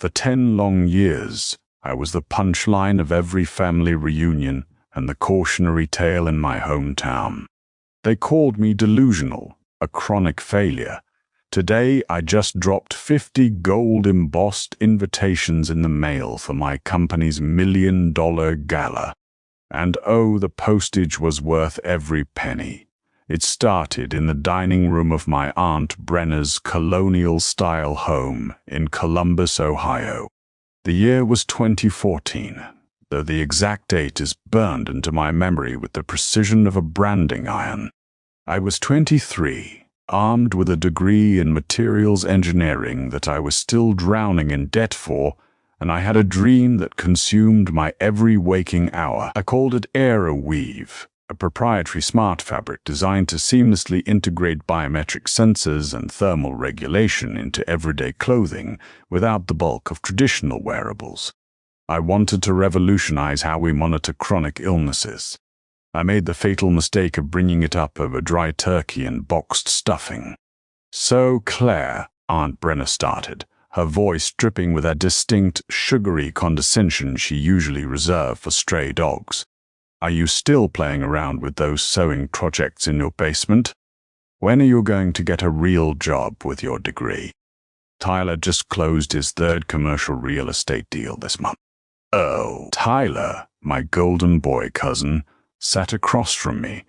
For 10 long years, I was the punchline of every family reunion and the cautionary tale in my hometown. They called me delusional, a chronic failure. Today, I just dropped 50 gold-embossed invitations in the mail for my company's $1 million gala. And oh, the postage was worth every penny. It started in the dining room of my Aunt Brenna's colonial-style home in Columbus, Ohio. The year was 2014, though the exact date is burned into my memory with the precision of a branding iron. I was 23, armed with a degree in materials engineering that I was still drowning in debt for, and I had a dream that consumed my every waking hour. I called it AeroWeave, a proprietary smart fabric designed to seamlessly integrate biometric sensors and thermal regulation into everyday clothing without the bulk of traditional wearables. I wanted to revolutionize how we monitor chronic illnesses. I made the fatal mistake of bringing it up over dry turkey and boxed stuffing. "So, Claire," Aunt Brenna started, her voice dripping with that distinct, sugary condescension she usually reserved for stray dogs. "Are you still playing around with those sewing projects in your basement? When are you going to get a real job with your degree? Tyler just closed his 3rd commercial real estate deal this month." Oh, Tyler, my golden boy cousin, sat across from me,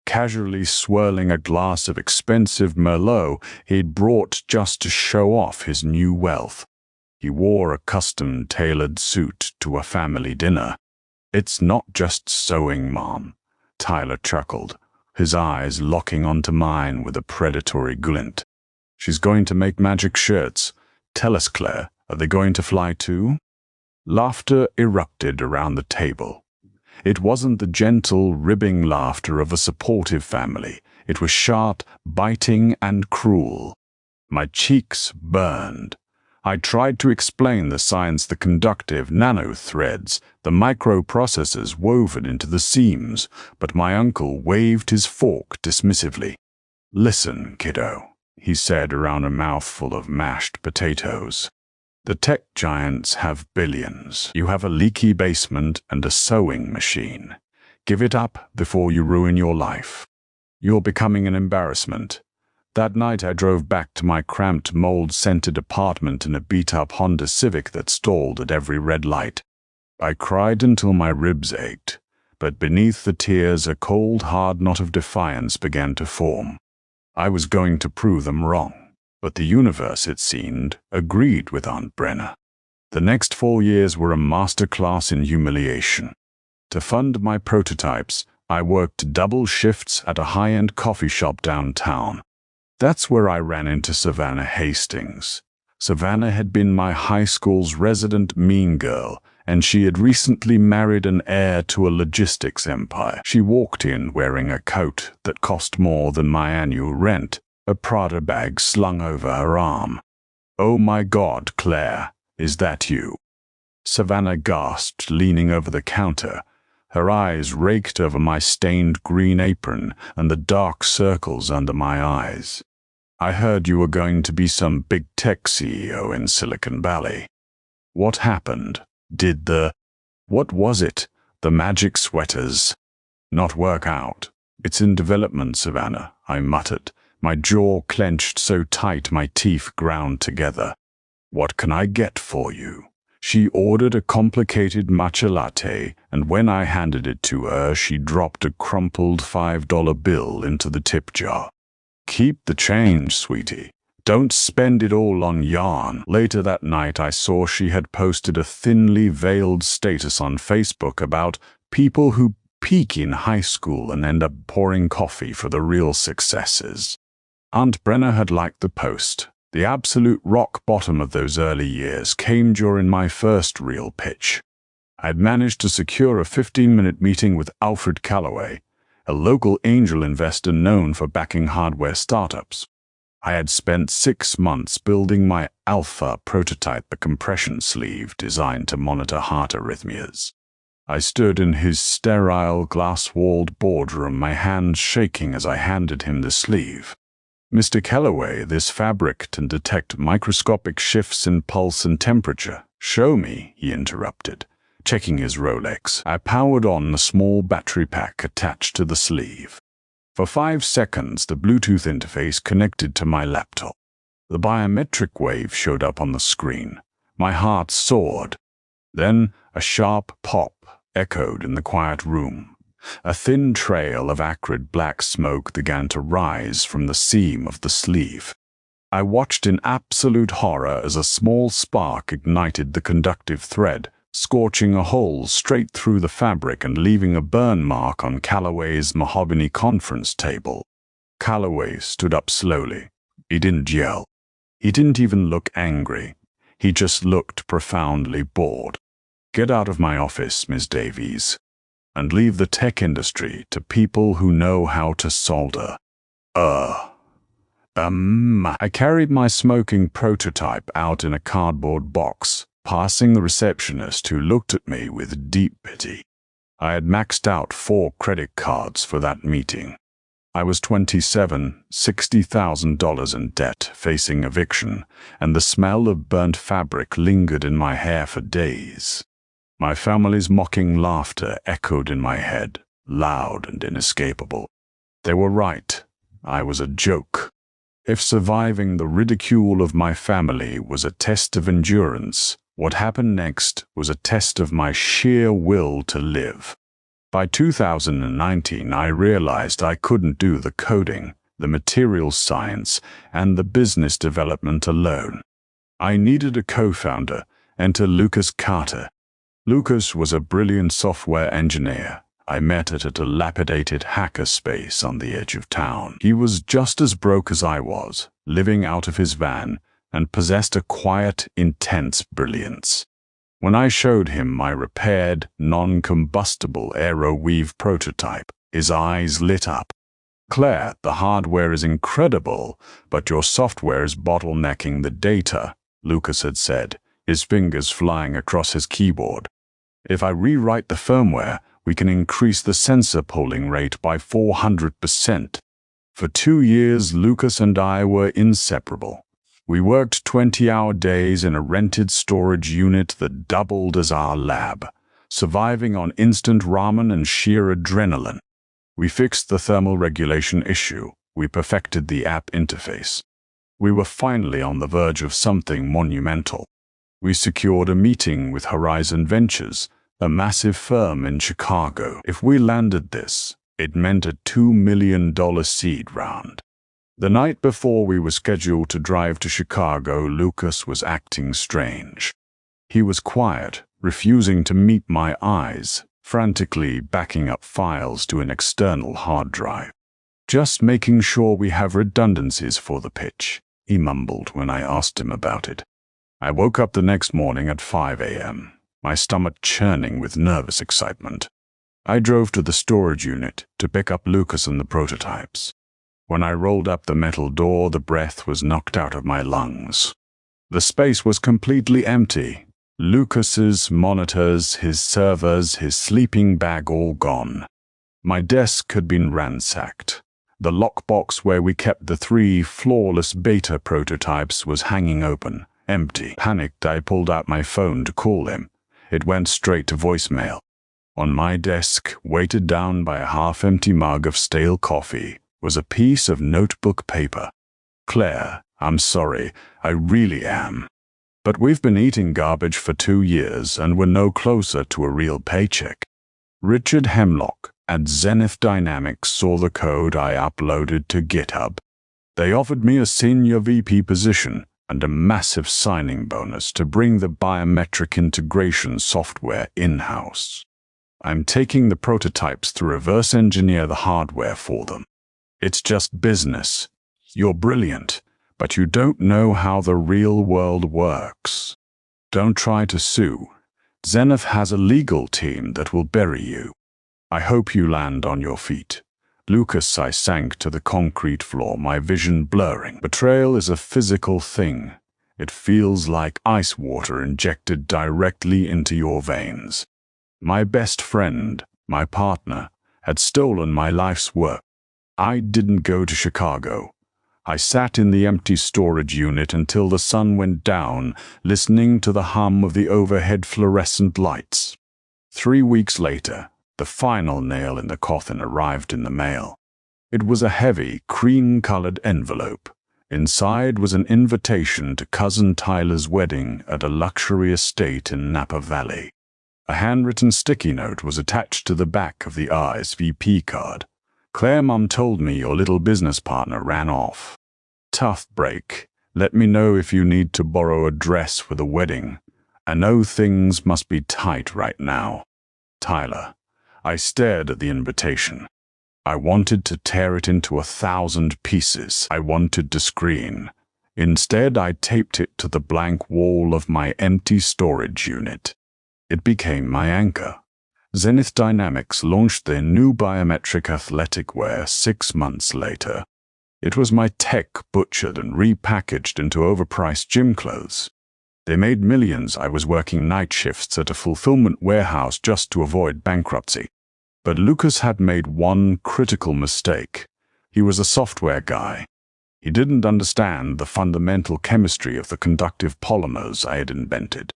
casually swirling a glass of expensive Merlot he'd brought just to show off his new wealth. He wore a custom-tailored suit to a family dinner. "It's not just sewing, Mom," Tyler chuckled, his eyes locking onto mine with a predatory glint. "She's going to make magic shirts. Tell us, Claire, are they going to fly too?" Laughter erupted around the table. It wasn't the gentle, ribbing laughter of a supportive family. It was sharp, biting, and cruel. My cheeks burned. I tried to explain the science, the conductive nanothreads, the microprocessors woven into the seams, but my uncle waved his fork dismissively. "Listen, kiddo," he said around a mouthful of mashed potatoes. "The tech giants have billions. You have a leaky basement and a sewing machine. Give it up before you ruin your life. You're becoming an embarrassment." That night I drove back to my cramped, mold-scented apartment in a beat-up Honda Civic that stalled at every red light. I cried until my ribs ached, but beneath the tears a cold, hard knot of defiance began to form. I was going to prove them wrong. But the universe, it seemed, agreed with Aunt Brenna. The next 4 years were a masterclass in humiliation. To fund my prototypes, I worked double shifts at a high-end coffee shop downtown. That's where I ran into Savannah Hastings. Savannah had been my high school's resident mean girl, and she had recently married an heir to a logistics empire. She walked in wearing a coat that cost more than my annual rent, a Prada bag slung over her arm. "Oh my God, Claire, is that you?" Savannah gasped, leaning over the counter. Her eyes raked over my stained green apron and the dark circles under my eyes. "I heard you were going to be some big tech CEO in Silicon Valley. What happened? What was it? The magic sweaters not work out?" "It's in development, Savannah," I muttered, my jaw clenched so tight my teeth ground together. "What can I get for you?" She ordered a complicated matcha latte, and when I handed it to her, she dropped a crumpled $5 bill into the tip jar. "Keep the change, sweetie. Don't spend it all on yarn." Later that night, I saw she had posted a thinly veiled status on Facebook about people who peak in high school and end up pouring coffee for the real successes. Aunt Brenna had liked the post. The absolute rock bottom of those early years came during my first real pitch. I'd managed to secure a 15-minute meeting with Alfred Calloway, a local angel investor known for backing hardware startups. I had spent 6 months building my alpha prototype, a compression sleeve designed to monitor heart arrhythmias. I stood in his sterile, glass-walled boardroom, my hands shaking as I handed him the sleeve. Mr. Kellaway, this fabric can detect microscopic shifts in pulse and temperature. Show me, he interrupted, checking his Rolex. I powered on the small battery pack attached to the sleeve. For 5 seconds, the Bluetooth interface connected to my laptop. The biometric wave showed up on the screen. My heart soared. Then a sharp pop echoed in the quiet room. A thin trail of acrid black smoke began to rise from the seam of the sleeve. I watched in absolute horror as a small spark ignited the conductive thread, scorching a hole straight through the fabric and leaving a burn mark on Calloway's mahogany conference table. Calloway stood up slowly. He didn't yell. He didn't even look angry. He just looked profoundly bored. "Get out of my office, Miss Davies, and leave the tech industry to people who know how to solder." I carried my smoking prototype out in a cardboard box, passing the receptionist who looked at me with deep pity. I had maxed out 4 credit cards for that meeting. I was 27, $60,000 in debt, facing eviction, and the smell of burnt fabric lingered in my hair for days. My family's mocking laughter echoed in my head, loud and inescapable. They were right. I was a joke. If surviving the ridicule of my family was a test of endurance, what happened next was a test of my sheer will to live. By 2019, I realized I couldn't do the coding, the materials science, and the business development alone. I needed a co-founder. Enter Lucas Carter. Lucas was a brilliant software engineer. I met at a dilapidated hackerspace on the edge of town. He was just as broke as I was, living out of his van, and possessed a quiet, intense brilliance. When I showed him my repaired, non-combustible AeroWeave prototype, his eyes lit up. "Claire, the hardware is incredible, but your software is bottlenecking the data," Lucas had said, his fingers flying across his keyboard. "If I rewrite the firmware, we can increase the sensor polling rate by 400%. For 2 years, Lucas and I were inseparable. We worked 20-hour days in a rented storage unit that doubled as our lab, surviving on instant ramen and sheer adrenaline. We fixed the thermal regulation issue. We perfected the app interface. We were finally on the verge of something monumental. We secured a meeting with Horizon Ventures, a massive firm in Chicago. If we landed this, it meant a $2 million seed round. The night before we were scheduled to drive to Chicago, Lucas was acting strange. He was quiet, refusing to meet my eyes, frantically backing up files to an external hard drive. "Just making sure we have redundancies for the pitch," he mumbled when I asked him about it. I woke up the next morning at 5 a.m., my stomach churning with nervous excitement. I drove to the storage unit to pick up Lucas and the prototypes. When I rolled up the metal door, the breath was knocked out of my lungs. The space was completely empty. Lucas's monitors, his servers, his sleeping bag all gone. My desk had been ransacked. The lockbox where we kept the 3 flawless beta prototypes was hanging open, empty. Panicked, I pulled out my phone to call him. It went straight to voicemail. On my desk, weighted down by a half-empty mug of stale coffee, was a piece of notebook paper. "Claire, I'm sorry, I really am. But we've been eating garbage for 2 years and we're no closer to a real paycheck." Richard Hemlock at Zenith Dynamics saw the code I uploaded to GitHub. They offered me a senior VP position and a massive signing bonus to bring the biometric integration software in-house. I'm taking the prototypes to reverse engineer the hardware for them. It's just business. You're brilliant, but you don't know how the real world works. Don't try to sue. Zenith has a legal team that will bury you. I hope you land on your feet. Lucas, I sank to the concrete floor, my vision blurring. Betrayal is a physical thing. It feels like ice water injected directly into your veins. My best friend, my partner, had stolen my life's work. I didn't go to Chicago. I sat in the empty storage unit until the sun went down, listening to the hum of the overhead fluorescent lights. 3 weeks later, the final nail in the coffin arrived in the mail. It was a heavy, cream-colored envelope. Inside was an invitation to Cousin Tyler's wedding at a luxury estate in Napa Valley. A handwritten sticky note was attached to the back of the RSVP card. "Claire, Mum told me your little business partner ran off. Tough break. Let me know if you need to borrow a dress for the wedding. I know things must be tight right now. Tyler." I stared at the invitation. I wanted to tear it into 1,000 pieces. I wanted to scream. Instead, I taped it to the blank wall of my empty storage unit. It became my anchor. Zenith Dynamics launched their new biometric athletic wear 6 months later. It was my tech butchered and repackaged into overpriced gym clothes. They made millions. I was working night shifts at a fulfillment warehouse just to avoid bankruptcy. But Lucas had made one critical mistake. He was a software guy. He didn't understand the fundamental chemistry of the conductive polymers I had invented.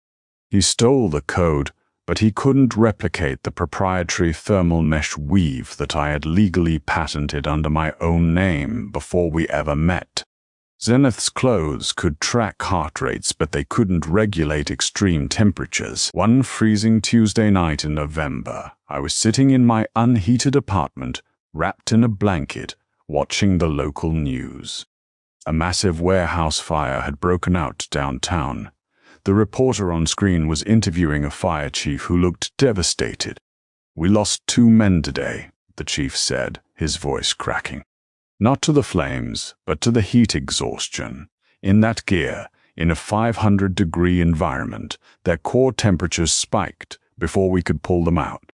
He stole the code, but he couldn't replicate the proprietary thermal mesh weave that I had legally patented under my own name before we ever met. Zenith's clothes could track heart rates, but they couldn't regulate extreme temperatures. One freezing Tuesday night in November, I was sitting in my unheated apartment, wrapped in a blanket, watching the local news. A massive warehouse fire had broken out downtown. The reporter on screen was interviewing a fire chief who looked devastated. "We lost 2 men today," the chief said, his voice cracking. "Not to the flames, but to the heat exhaustion. In that gear, in a 500-degree environment, their core temperatures spiked before we could pull them out.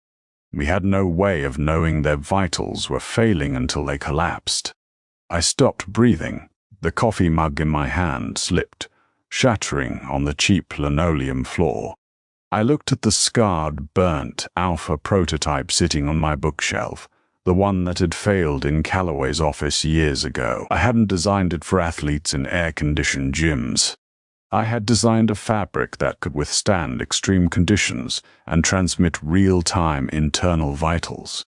We had no way of knowing their vitals were failing until they collapsed." I stopped breathing. The coffee mug in my hand slipped, shattering on the cheap linoleum floor. I looked at the scarred, burnt Alpha prototype sitting on my bookshelf, the one that had failed in Callaway's office years ago. I hadn't designed it for athletes in air-conditioned gyms. I had designed a fabric that could withstand extreme conditions and transmit real-time internal vitals.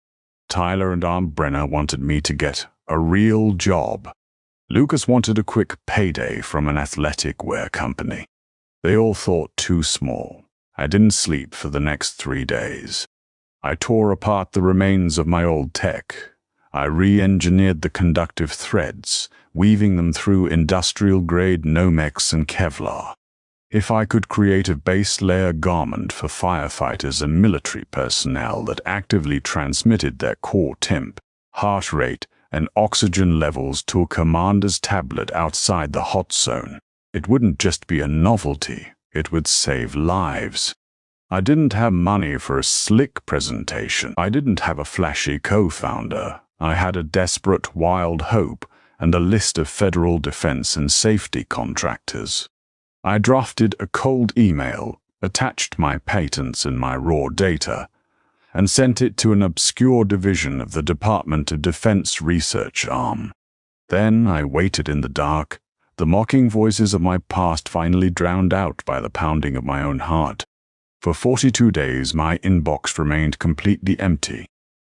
Tyler and Aunt Brenna wanted me to get a real job. Lucas wanted a quick payday from an athletic wear company. They all thought too small. I didn't sleep for the next 3 days. I tore apart the remains of my old tech. I re-engineered the conductive threads, weaving them through industrial-grade Nomex and Kevlar. If I could create a base-layer garment for firefighters and military personnel that actively transmitted their core temp, heart rate, and oxygen levels to a commander's tablet outside the hot zone, it wouldn't just be a novelty, it would save lives. I didn't have money for a slick presentation. I didn't have a flashy co-founder. I had a desperate, wild hope and a list of federal defense and safety contractors. I drafted a cold email, attached my patents and my raw data, and sent it to an obscure division of the Department of Defense research arm. Then I waited in the dark, the mocking voices of my past finally drowned out by the pounding of my own heart. For 42 days, my inbox remained completely empty.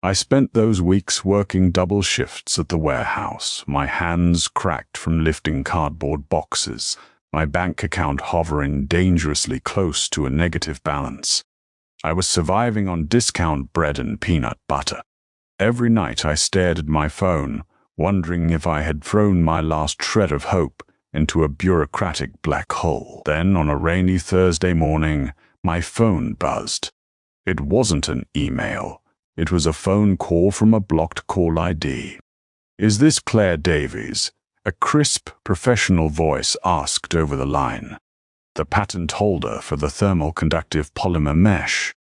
I spent those weeks working double shifts at the warehouse, my hands cracked from lifting cardboard boxes, my bank account hovering dangerously close to a negative balance. I was surviving on discount bread and peanut butter. Every night I stared at my phone, wondering if I had thrown my last shred of hope into a bureaucratic black hole. Then, on a rainy Thursday morning, my phone buzzed. It wasn't an email. It was a phone call from a blocked call ID. "Is this Claire Davies?" A crisp, professional voice asked over the line. The patent holder for the thermal conductive polymer mesh.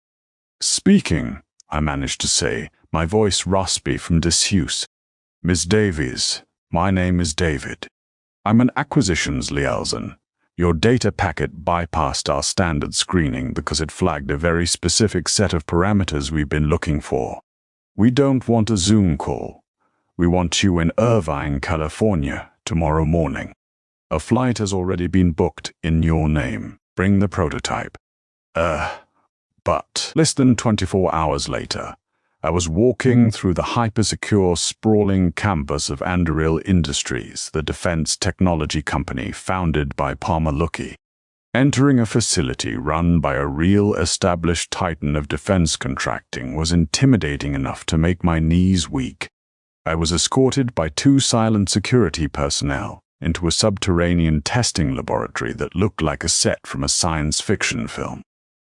"Speaking," I managed to say, my voice raspy from disuse. "Miss Davies, my name is David. I'm an acquisitions liaison. Your data packet bypassed our standard screening because it flagged a very specific set of parameters we've been looking for. We don't want a Zoom call. We want you in Irvine, California, tomorrow morning. A flight has already been booked in your name. Bring the prototype. But less than 24 hours later, I was walking through the hyper-secure, sprawling campus of Anduril Industries, the defense technology company founded by Palmer Luckey. Entering a facility run by a real established titan of defense contracting was intimidating enough to make my knees weak. I was escorted by 2 silent security personnel into a subterranean testing laboratory that looked like a set from a science fiction film.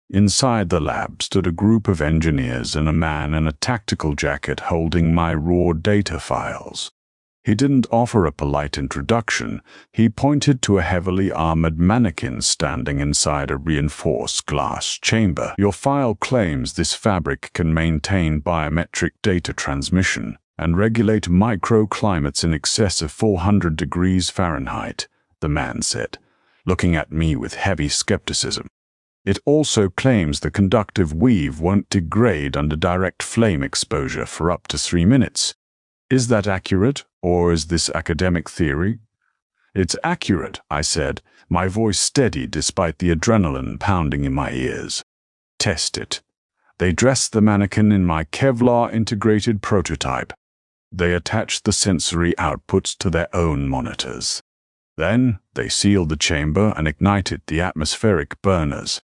Inside the lab stood a group of engineers and a man in a tactical jacket holding my raw data files. He didn't offer a polite introduction. He pointed to a heavily armored mannequin standing inside a reinforced glass chamber. Your file claims this fabric can maintain biometric data transmission and regulate microclimates in excess of 400 degrees Fahrenheit, the man said, looking at me with heavy skepticism. It also claims the conductive weave won't degrade under direct flame exposure for up to 3 minutes. Is that accurate, or is this academic theory? It's accurate, I said, my voice steady despite the adrenaline pounding in my ears. Test it. They dressed the mannequin in my Kevlar-integrated prototype. They attached the sensory outputs to their own monitors. Then they sealed the chamber and ignited the atmospheric burners.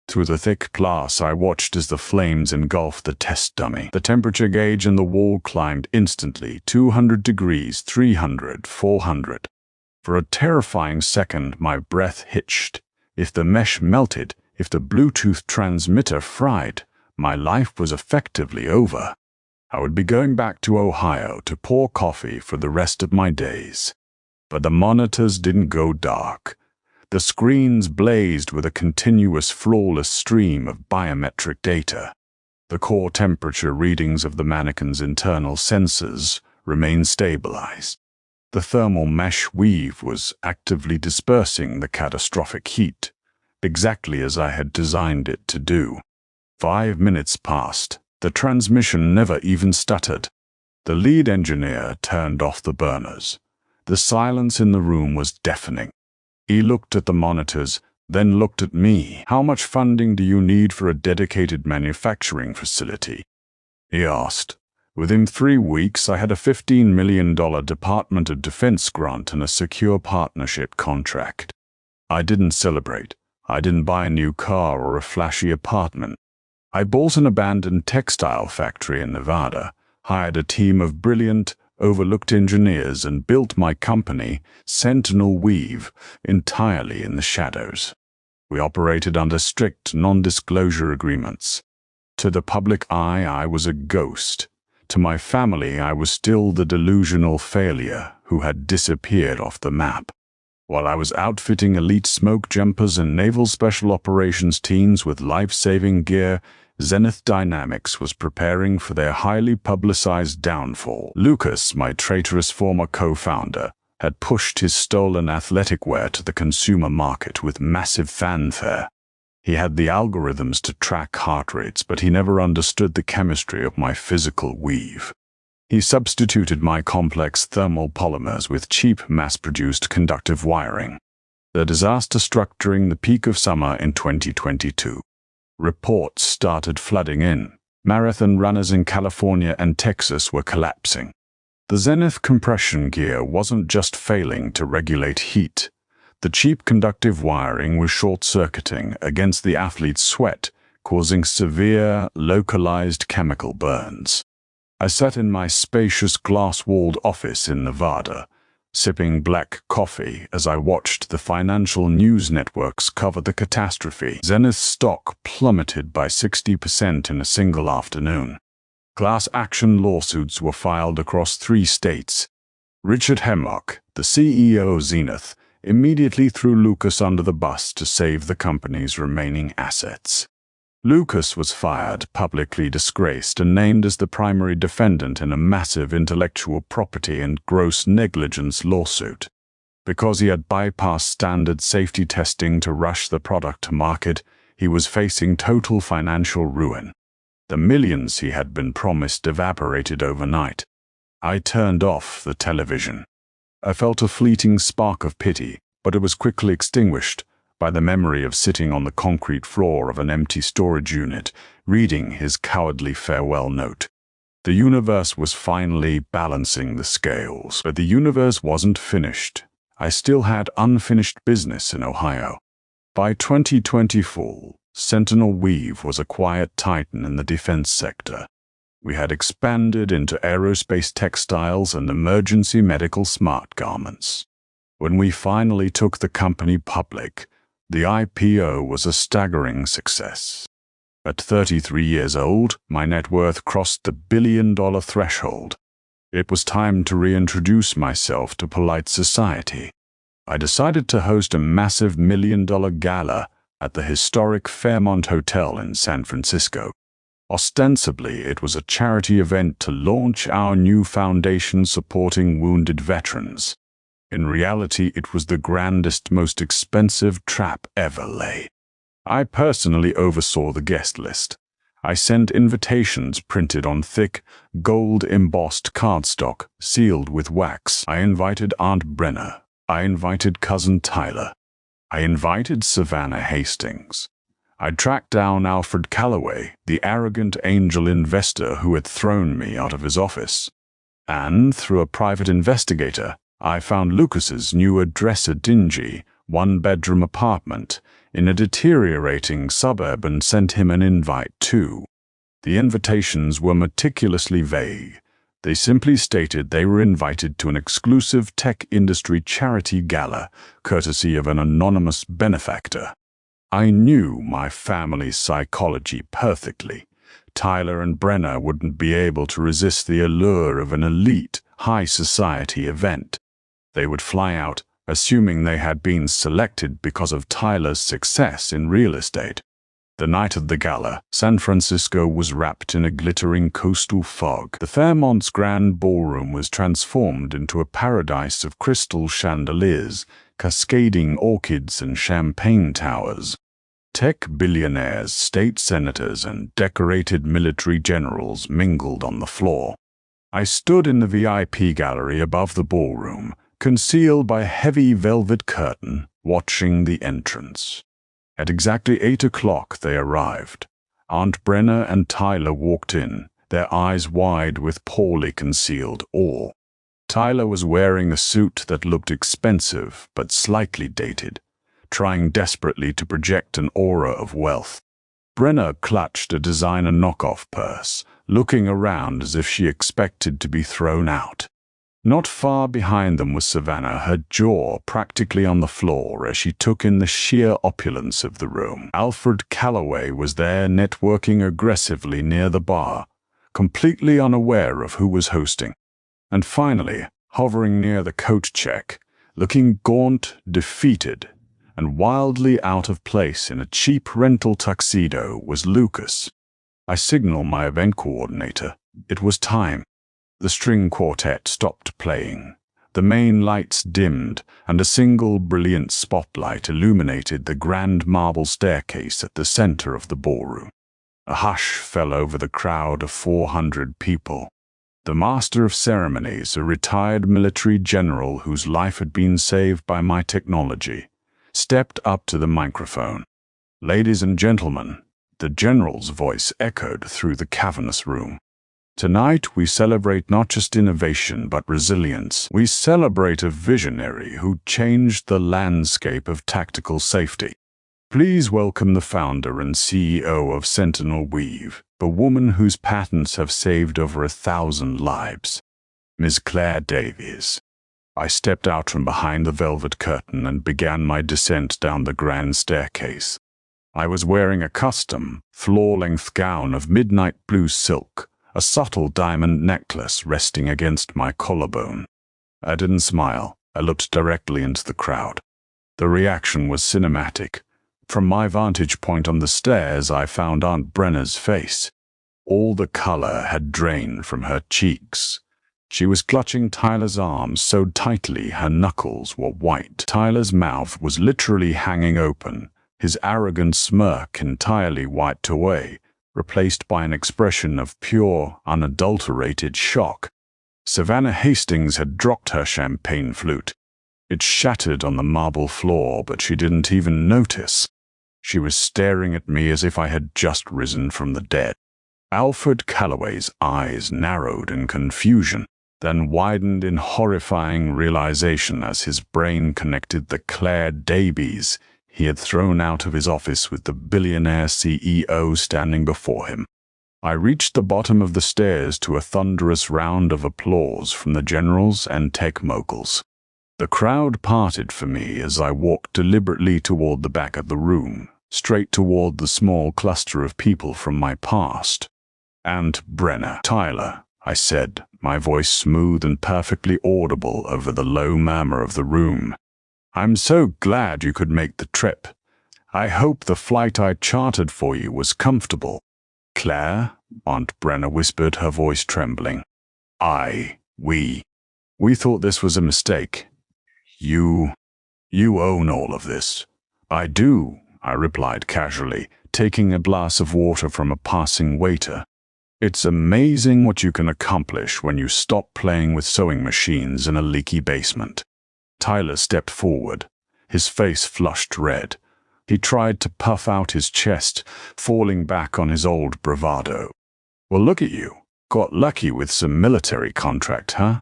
Through the thick glass, I watched as the flames engulfed the test dummy. The temperature gauge in the wall climbed instantly, 200 degrees, 300, 400. For a terrifying second, my breath hitched. If the mesh melted, if the Bluetooth transmitter fried, my life was effectively over. I would be going back to Ohio to pour coffee for the rest of my days. But the monitors didn't go dark. The screens blazed with a continuous, flawless stream of biometric data. The core temperature readings of the mannequin's internal sensors remained stabilized. The thermal mesh weave was actively dispersing the catastrophic heat, exactly as I had designed it to do. 5 minutes passed. The transmission never even stuttered. The lead engineer turned off the burners. The silence in the room was deafening. He looked at the monitors, then looked at me. How much funding do you need for a dedicated manufacturing facility? He asked. Within 3 weeks, I had a $15 million Department of Defense grant and a secure partnership contract. I didn't celebrate. I didn't buy a new car or a flashy apartment. I bought an abandoned textile factory in Nevada, hired a team of brilliant, overlooked engineers, and built my company, Sentinel Weave, entirely in the shadows. We operated under strict non-disclosure agreements. To the public eye, I was a ghost. To my family, I was still the delusional failure who had disappeared off the map. While I was outfitting elite smoke jumpers and naval special operations teams with life-saving gear, Zenith Dynamics was preparing for their highly publicized downfall. Lucas, my traitorous former co-founder, had pushed his stolen athletic wear to the consumer market with massive fanfare. He had the algorithms to track heart rates, but he never understood the chemistry of my physical weave. He substituted my complex thermal polymers with cheap, mass-produced conductive wiring. The disaster struck during the peak of summer in 2022. Reports started flooding in. Marathon runners in California and Texas were collapsing. The Zenith compression gear wasn't just failing to regulate heat. The cheap conductive wiring was short-circuiting against the athlete's sweat, causing severe, localized chemical burns. I sat in my spacious glass-walled office in Nevada, sipping black coffee as I watched the financial news networks cover the catastrophe. Zenith's stock plummeted by 60% in a single afternoon. Class action lawsuits were filed across 3 states. Richard Hemlock, the CEO of Zenith, immediately threw Lucas under the bus to save the company's remaining assets. Lucas was fired, publicly disgraced, and named as the primary defendant in a massive intellectual property and gross negligence lawsuit. Because he had bypassed standard safety testing to rush the product to market, he was facing total financial ruin. The millions he had been promised evaporated overnight. I turned off the television. I felt a fleeting spark of pity, but it was quickly extinguished by the memory of sitting on the concrete floor of an empty storage unit, reading his cowardly farewell note. The universe was finally balancing the scales, but the universe wasn't finished. I still had unfinished business in Ohio. By 2024, Sentinel Weave was a quiet titan in the defense sector. We had expanded into aerospace textiles and emergency medical smart garments. When we finally took the company public, the IPO was a staggering success. At 33 years old, my net worth crossed the billion-dollar threshold. It was time to reintroduce myself to polite society. I decided to host a massive million-dollar gala at the historic Fairmont Hotel in San Francisco. Ostensibly, it was a charity event to launch our new foundation supporting wounded veterans. In reality, it was the grandest, most expensive trap ever laid. I personally oversaw the guest list. I sent invitations printed on thick, gold-embossed cardstock, sealed with wax. I invited Aunt Brenna. I invited Cousin Tyler. I invited Savannah Hastings. I tracked down Alfred Calloway, the arrogant angel investor who had thrown me out of his office. And, through a private investigator, I found Lucas's new address, a dingy, one-bedroom apartment in a deteriorating suburb, and sent him an invite too. The invitations were meticulously vague. They simply stated they were invited to an exclusive tech industry charity gala, courtesy of an anonymous benefactor. I knew my family's psychology perfectly. Tyler and Brenna wouldn't be able to resist the allure of an elite, high-society event. They would fly out, assuming they had been selected because of Tyler's success in real estate. The night of the gala, San Francisco was wrapped in a glittering coastal fog. The Fairmont's grand ballroom was transformed into a paradise of crystal chandeliers, cascading orchids and champagne towers. Tech billionaires, state senators, and decorated military generals mingled on the floor. I stood in the VIP gallery above the ballroom, concealed by a heavy velvet curtain, watching the entrance. At exactly 8 o'clock they arrived. Aunt Brenna and Tyler walked in, their eyes wide with poorly concealed awe. Tyler was wearing a suit that looked expensive but slightly dated, trying desperately to project an aura of wealth. Brenna clutched a designer knockoff purse, looking around as if she expected to be thrown out. Not far behind them was Savannah, her jaw practically on the floor as she took in the sheer opulence of the room. Alfred Calloway was there, networking aggressively near the bar, completely unaware of who was hosting. And finally, hovering near the coat check, looking gaunt, defeated, and wildly out of place in a cheap rental tuxedo, was Lucas. I signaled my event coordinator. It was time. The string quartet stopped playing. The main lights dimmed, and a single brilliant spotlight illuminated the grand marble staircase at the center of the ballroom. A hush fell over the crowd of 400 people. The master of ceremonies, a retired military general whose life had been saved by my technology, stepped up to the microphone. "Ladies and gentlemen," the general's voice echoed through the cavernous room. "Tonight we celebrate not just innovation but resilience. We celebrate a visionary who changed the landscape of tactical safety. Please welcome the founder and CEO of Sentinel Weave, a woman whose patents have saved over 1,000 lives, Ms. Claire Davies." I stepped out from behind the velvet curtain and began my descent down the grand staircase. I was wearing a custom, floor-length gown of midnight blue silk, a subtle diamond necklace resting against my collarbone. I didn't smile. I looked directly into the crowd. The reaction was cinematic. From my vantage point on the stairs, I found Aunt Brenna's face. All the color had drained from her cheeks. She was clutching Tyler's arms so tightly her knuckles were white. Tyler's mouth was literally hanging open, his arrogant smirk entirely wiped away, replaced by an expression of pure, unadulterated shock. Savannah Hastings had dropped her champagne flute. It shattered on the marble floor, but she didn't even notice. She was staring at me as if I had just risen from the dead. Alfred Calloway's eyes narrowed in confusion, then widened in horrifying realization as his brain connected the Claire Davies he had thrown out of his office with the billionaire CEO standing before him. I reached the bottom of the stairs to a thunderous round of applause from the generals and tech moguls. The crowd parted for me as I walked deliberately toward the back of the room, straight toward the small cluster of people from my past. "And Brenna, Tyler," I said, my voice smooth and perfectly audible over the low murmur of the room. "I'm so glad you could make the trip. I hope the flight I chartered for you was comfortable." "Claire," Aunt Brenna whispered, her voice trembling. We thought this was a mistake. You own all of this." "I do," I replied casually, taking a glass of water from a passing waiter. "It's amazing what you can accomplish when you stop playing with sewing machines in a leaky basement." Tyler stepped forward, his face flushed red. He tried to puff out his chest, falling back on his old bravado. "Well, look at you. Got lucky with some military contract, huh?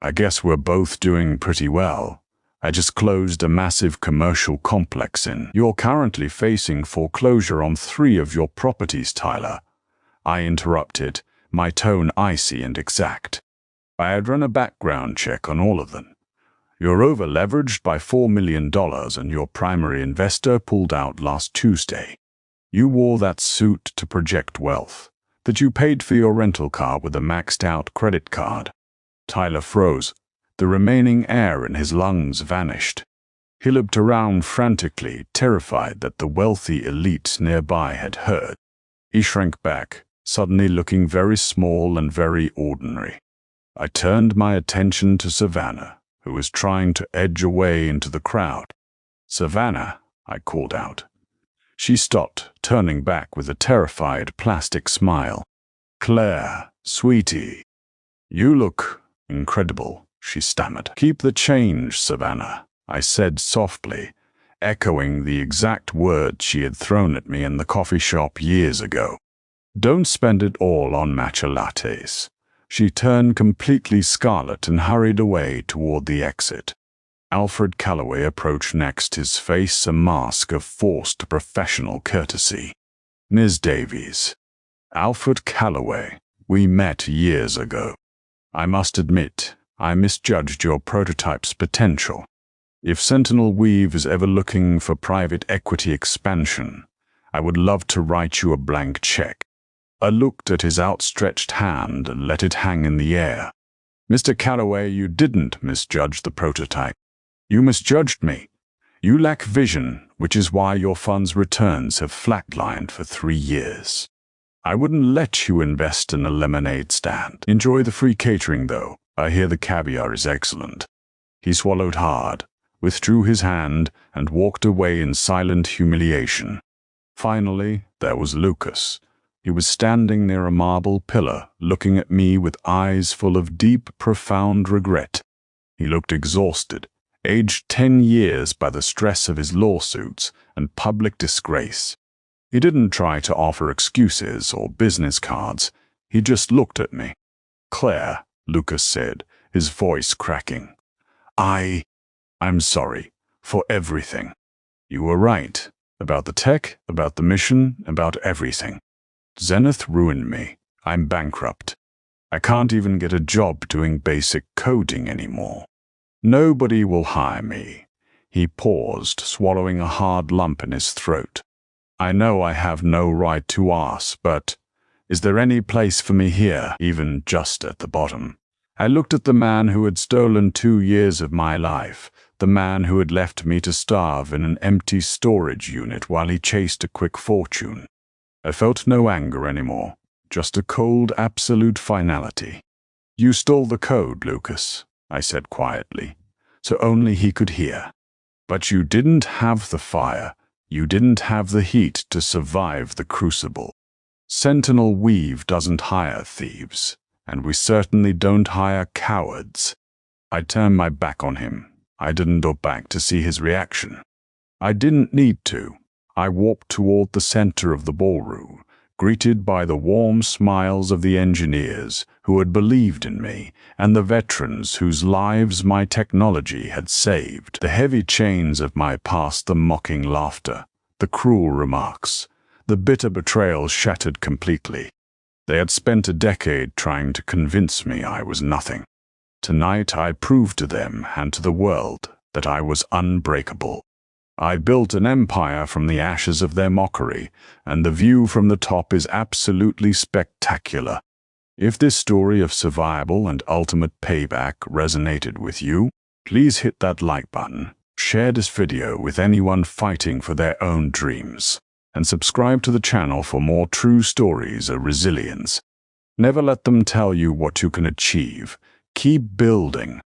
I guess we're both doing pretty well. I just closed a massive commercial complex in. You're currently facing foreclosure on 3 of your properties, Tyler." I interrupted, my tone icy and exact. "I had run a background check on all of them. You're over-leveraged by $4 million and your primary investor pulled out last Tuesday. You wore that suit to project wealth, that you paid for your rental car with a maxed-out credit card." Tyler froze. The remaining air in his lungs vanished. He looked around frantically, terrified that the wealthy elite nearby had heard. He shrank back, suddenly looking very small and very ordinary. I turned my attention to Savannah, who was trying to edge away into the crowd. "Savannah," I called out. She stopped, turning back with a terrified plastic smile. "Claire, sweetie, you look incredible," she stammered. "Keep the change, Savannah," I said softly, echoing the exact words she had thrown at me in the coffee shop years ago. "Don't spend it all on matcha lattes." She turned completely scarlet and hurried away toward the exit. Alfred Calloway approached next, his face a mask of forced professional courtesy. "Ms. Davies." "Alfred Calloway. We met years ago. I must admit, I misjudged your prototype's potential. If Sentinel Weave is ever looking for private equity expansion, I would love to write you a blank check." I looked at his outstretched hand and let it hang in the air. "Mr. Calloway, you didn't misjudge the prototype. You misjudged me. You lack vision, which is why your fund's returns have flatlined for 3 years. I wouldn't let you invest in a lemonade stand. Enjoy the free catering, though. I hear the caviar is excellent." He swallowed hard, withdrew his hand, and walked away in silent humiliation. Finally, there was Lucas. He was standing near a marble pillar, looking at me with eyes full of deep, profound regret. He looked exhausted, aged 10 years by the stress of his lawsuits and public disgrace. He didn't try to offer excuses or business cards. He just looked at me. "Claire," Lucas said, his voice cracking. I'm sorry for everything. You were right. About the tech, about the mission, about everything. Zenith ruined me. I'm bankrupt. I can't even get a job doing basic coding anymore. Nobody will hire me." He paused, swallowing a hard lump in his throat. "I know I have no right to ask, but is there any place for me here, even just at the bottom?" I looked at the man who had stolen 2 years of my life, the man who had left me to starve in an empty storage unit while he chased a quick fortune. I felt no anger anymore, just a cold, absolute finality. "You stole the code, Lucas," I said quietly, so only he could hear. "But you didn't have the fire, you didn't have the heat to survive the crucible. Sentinel Weave doesn't hire thieves, and we certainly don't hire cowards. I turned my back on him. I didn't look back to see his reaction. I didn't need to. I walked toward the center of the ballroom, greeted by the warm smiles of the engineers who had believed in me and the veterans whose lives my technology had saved. The heavy chains of my past, the mocking laughter, the cruel remarks, the bitter betrayal shattered completely. They had spent a decade trying to convince me I was nothing. Tonight I proved to them and to the world that I was unbreakable. I built an empire from the ashes of their mockery, and the view from the top is absolutely spectacular. If this story of survival and ultimate payback resonated with you, please hit that like button, share this video with anyone fighting for their own dreams, and subscribe to the channel for more true stories of resilience. Never let them tell you what you can achieve. Keep building.